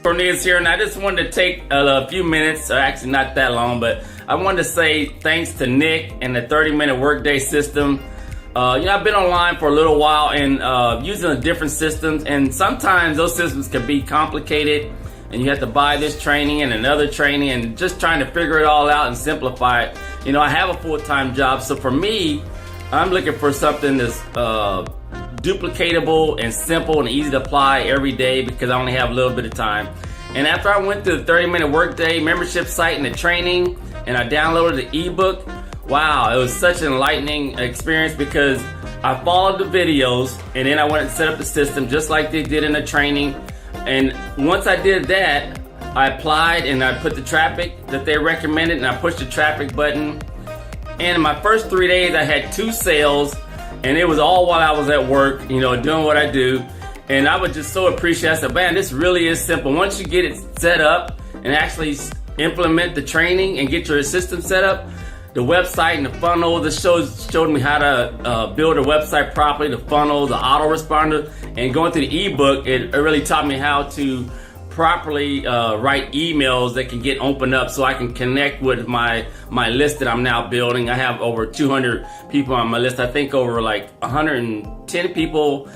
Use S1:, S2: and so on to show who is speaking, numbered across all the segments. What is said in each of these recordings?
S1: Cornelius here, and I just wanted to take a few minutes, or actually not that long, but I wanted to say thanks to Nick and the 30-minute workday system. I've been online for a little while and using the different systems, and sometimes those systems can be complicated, and you have to buy this training and another training, and just trying to figure it all out and simplify it. I have a full-time job, so for me, I'm looking for something that's duplicatable and simple and easy to apply every day because I only have a little bit of time. And after I went through the 30-minute workday membership site and the training, and I downloaded the ebook, wow, it was such an enlightening experience because I followed the videos and then I went and set up the system just like they did in the training. And once I did that, I applied and I put the traffic that they recommended and I pushed the traffic button. And in my first 3 days, I had 2 sales, and it was all while I was at work, doing what I do. And I was just so appreciative. I said, man, this really is simple. Once you get it set up and actually implement the training and get your system set up, the website and the funnel, this showed me how to build a website properly, the funnel, the autoresponder, and going through the ebook, it really taught me how to properly write emails that can get opened up so I can connect with my list that I'm now building. I have over 200 people on my list. I think over like 110 people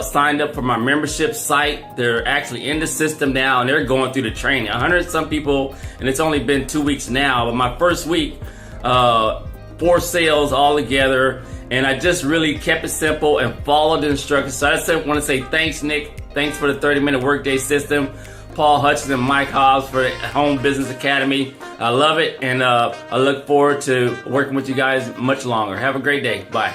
S1: signed up for my membership site. They're actually in the system now and they're going through the training. 100 some people, and it's only been 2 weeks now, but my first week, 4 sales all together, and I just really kept it simple and followed the instructions. So I just want to say thanks, Nick. Thanks for the 30-minute workday system. Paul Hutchins and Mike Hobbs for the Home Business Academy. I love it, and I look forward to working with you guys much longer. Have a great day. Bye.